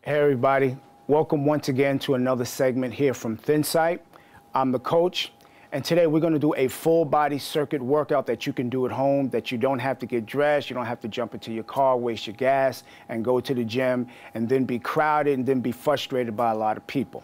Hey everybody, welcome once again to another segment here from ThinSight. I'm the coach, and today we're going to do a full body circuit workout that you can do at home, that you don't have to get dressed, you don't have to jump into your car, waste your gas, and go to the gym, and then be crowded and then be frustrated by a lot of people.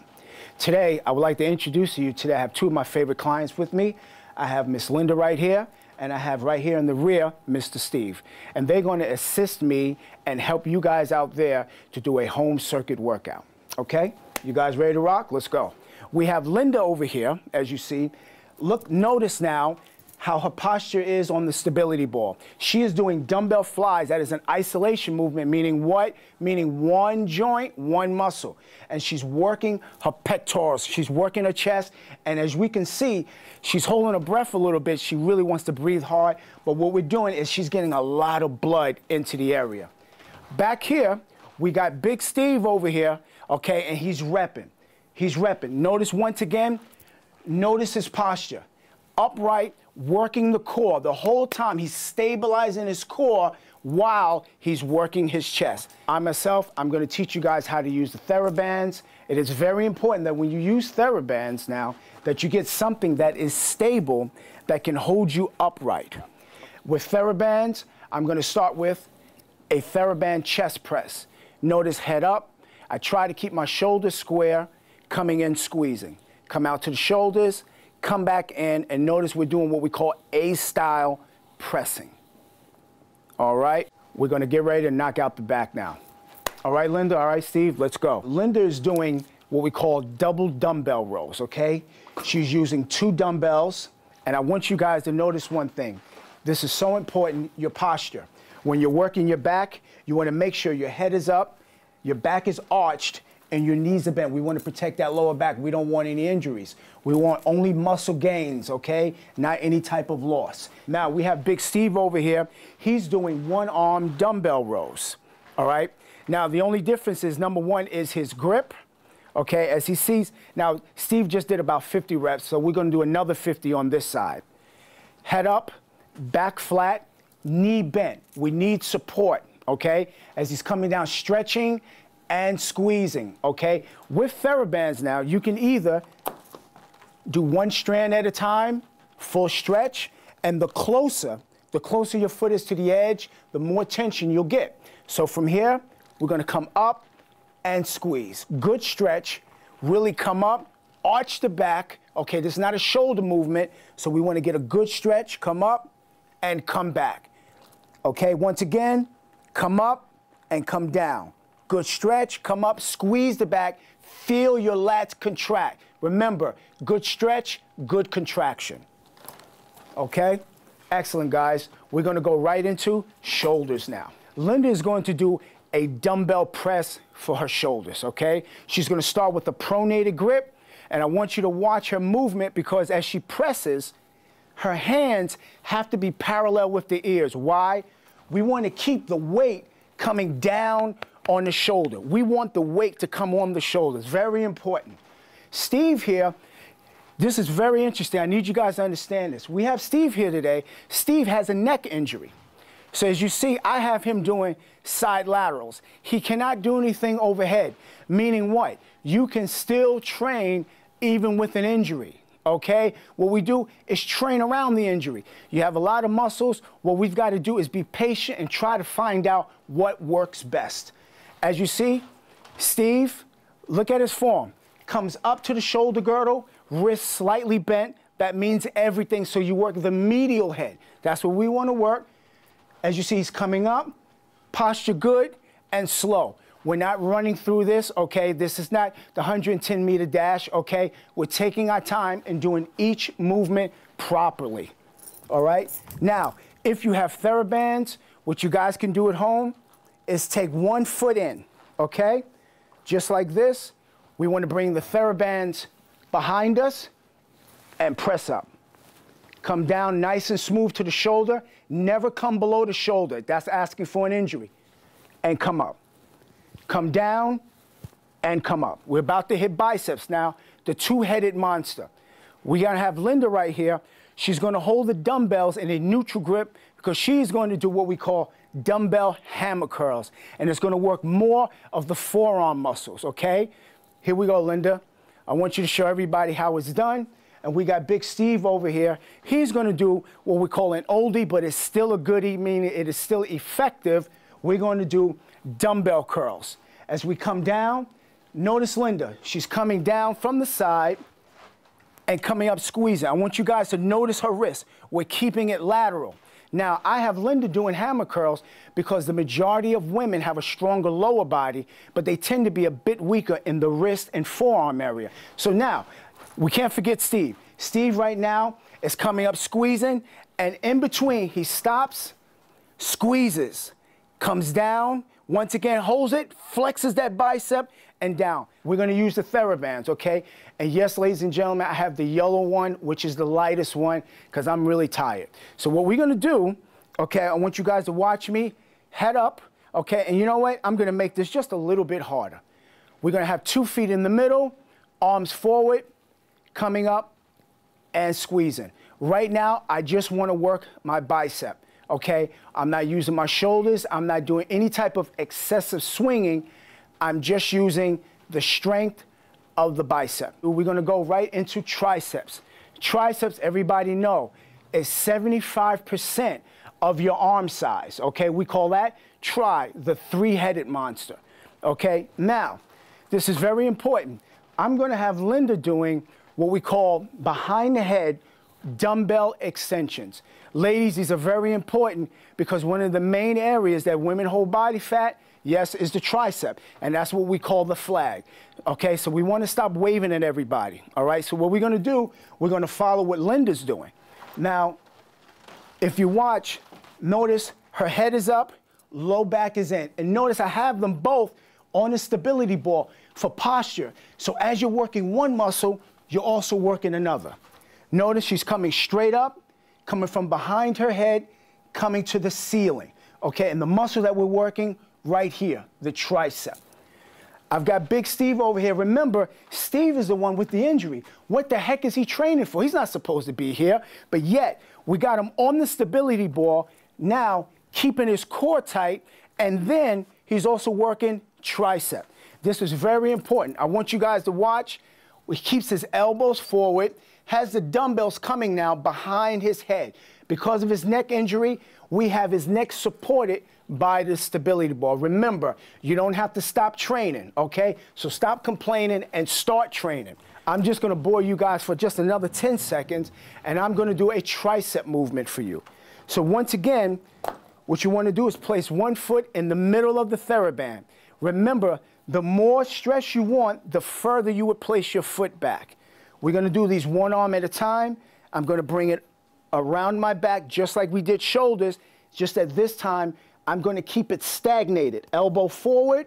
Today, I would like to introduce to you, today I have two of my favorite clients with me. I have Miss Linda right here, and I have right here in the rear, Mr. Steve. And they're going to assist me and help you guys out there to do a home circuit workout. Okay? You guys ready to rock? Let's go. We have Linda over here, as you see. Look, notice now how her posture is on the stability ball. She is doing dumbbell flies. That is an isolation movement, meaning what? Meaning one joint, one muscle. And she's working her pectorals. She's working her chest. And as we can see, she's holding her breath a little bit. She really wants to breathe hard. But what we're doing is she's getting a lot of blood into the area. Back here, we got Big Steve over here, okay, and he's repping. He's repping. Notice once again, notice his posture. Upright, working the core. The whole time he's stabilizing his core while he's working his chest. I myself, I'm going to teach you guys how to use the TheraBands. It is very important that when you use TheraBands now, that you get something that is stable, that can hold you upright. With TheraBands, I'm going to start with a TheraBand chest press. Notice head up. I try to keep my shoulders square, coming in, squeezing. Come out to the shoulders, come back in, and notice we're doing what we call A-style pressing. All right? We're going to get ready to knock out the back now. All right, Linda? All right, Steve? Let's go. Linda is doing what we call double dumbbell rows, okay? She's using 2 dumbbells, and I want you guys to notice one thing. This is so important, your posture. When you're working your back, you want to make sure your head is up, your back is arched, and your knees are bent. We want to protect that lower back. We don't want any injuries. We want only muscle gains, okay? Not any type of loss. Now, we have Big Steve over here. He's doing one-arm dumbbell rows, all right? Now, the only difference is, number one, is his grip, okay? As he sees, now, Steve just did about 50 reps, so we're going to do another 50 on this side. Head up, back flat, knee bent. We need support, okay? As he's coming down, stretching and squeezing, okay? With TheraBands now, you can either do one strand at a time, full stretch, and the closer your foot is to the edge, the more tension you'll get. So from here, we're gonna come up and squeeze. Good stretch, really come up, arch the back, okay? This is not a shoulder movement, so we wanna get a good stretch, come up and come back. Okay, once again, come up and come down. Good stretch, come up, squeeze the back, feel your lats contract. Remember, good stretch, good contraction. Okay? Excellent, guys. We're going to go right into shoulders now. Linda is going to do a dumbbell press for her shoulders, okay? She's going to start with a pronated grip, and I want you to watch her movement because as she presses, her hands have to be parallel with the ears. Why? We want to keep the weight coming down on the shoulder. We want the weight to come on the shoulders. Very important. Steve here, this is very interesting. I need you guys to understand this. We have Steve here today. Steve has a neck injury. So as you see, I have him doing side laterals. He cannot do anything overhead, meaning what? You can still train even with an injury. Okay? What we do is train around the injury. You have a lot of muscles. What we've got to do is be patient and try to find out what works best. As you see, Steve, look at his form. Comes up to the shoulder girdle, wrist slightly bent. That means everything. So you work the medial head. That's what we want to work. As you see, he's coming up, posture good and slow. We're not running through this, okay? This is not the 110-meter dash, okay? We're taking our time and doing each movement properly, all right? Now, if you have TheraBands, what you guys can do at home is take one foot in, okay? Just like this. We want to bring the TheraBands behind us and press up. Come down nice and smooth to the shoulder. Never come below the shoulder. That's asking for an injury. And come up. Come down and come up. We're about to hit biceps now, the two-headed monster. We're going to have Linda right here. She's going to hold the dumbbells in a neutral grip because she's going to do what we call dumbbell hammer curls. And it's going to work more of the forearm muscles, okay? Here we go, Linda. I want you to show everybody how it's done. And we got Big Steve over here. He's going to do what we call an oldie, but it's still a goodie, meaning it is still effective. We're going to do dumbbell curls. As we come down, notice Linda. She's coming down from the side and coming up squeezing. I want you guys to notice her wrist. We're keeping it lateral. Now, I have Linda doing hammer curls because the majority of women have a stronger lower body, but they tend to be a bit weaker in the wrist and forearm area. So now, we can't forget Steve. Steve right now is coming up squeezing, and in between, he stops, squeezes, comes down, once again holds it, flexes that bicep, and down. We're gonna use the TheraBands, okay? And yes, ladies and gentlemen, I have the yellow one, which is the lightest one, because I'm really tired. So what we're gonna do, okay, I want you guys to watch me, head up, okay? And you know what? I'm gonna make this just a little bit harder. We're gonna have 2 feet in the middle, arms forward, coming up, and squeezing. Right now, I just wanna work my bicep, okay? I'm not using my shoulders. I'm not doing any type of excessive swinging. I'm just using the strength of the bicep. We're gonna go right into triceps. Triceps, everybody know, is 75% of your arm size, okay? We call that the 3-headed monster, okay? Now, this is very important. I'm gonna have Linda doing what we call behind the head dumbbell extensions. Ladies, these are very important because one of the main areas that women hold body fat, yes, is the tricep, and that's what we call the flag. Okay, so we want to stop waving at everybody, all right? So what we're going to do, we're going to follow what Linda's doing. Now, if you watch, notice her head is up, low back is in. And notice I have them both on the stability ball for posture. So as you're working one muscle, you're also working another. Notice she's coming straight up, coming from behind her head, coming to the ceiling, okay? And the muscle that we're working right here, the tricep. I've got Big Steve over here. Remember, Steve is the one with the injury. What the heck is he training for? He's not supposed to be here, but yet we got him on the stability ball, now keeping his core tight, and then he's also working tricep. This is very important. I want you guys to watch. He keeps his elbows forward, has the dumbbells coming now behind his head. Because of his neck injury, we have his neck supported by the stability ball. Remember, you don't have to stop training, okay? So stop complaining and start training. I'm just gonna bore you guys for just another 10 seconds, and I'm gonna do a tricep movement for you. So once again, what you wanna do is place one foot in the middle of the TheraBand. Remember, the more stress you want, the further you would place your foot back. We're gonna do these one arm at a time. I'm gonna bring it around my back just like we did shoulders, just that this time I'm gonna keep it stagnated. Elbow forward,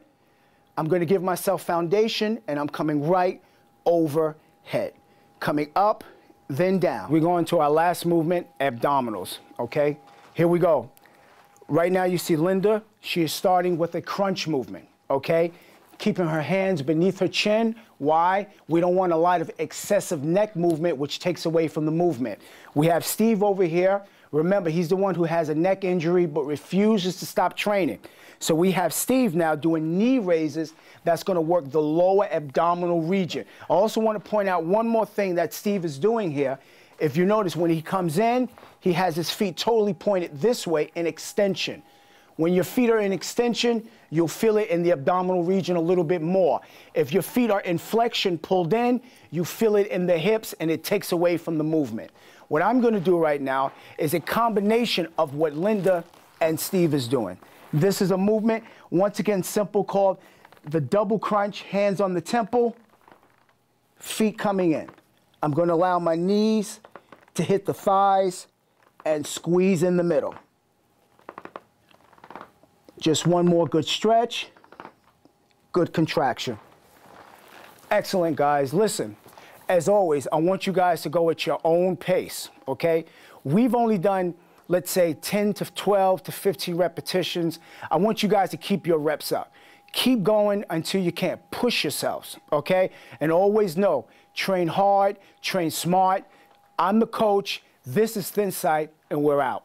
I'm gonna give myself foundation, and I'm coming right overhead. Coming up, then down. We're going to our last movement, abdominals, okay? Here we go. Right now you see Linda, she is starting with a crunch movement, okay? Keeping her hands beneath her chin. Why? We don't want a lot of excessive neck movement, which takes away from the movement. We have Steve over here. Remember, he's the one who has a neck injury but refuses to stop training. So we have Steve now doing knee raises. That's going to work the lower abdominal region. I also want to point out one more thing that Steve is doing here. If you notice, when he comes in, he has his feet totally pointed this way in extension. When your feet are in extension, you'll feel it in the abdominal region a little bit more. If your feet are in flexion, pulled in, you feel it in the hips, and it takes away from the movement. What I'm going to do right now is a combination of what Linda and Steve is doing. This is a movement, once again, simple, called the double crunch, hands on the temple, feet coming in. I'm going to allow my knees to hit the thighs and squeeze in the middle. Just one more good stretch, good contraction. Excellent, guys. Listen, as always, I want you guys to go at your own pace, okay? We've only done, let's say, 10 to 12 to 15 repetitions. I want you guys to keep your reps up. Keep going until you can't. Push yourselves, okay? And always know, train hard, train smart. I'm the coach. This is ThinSight, and we're out.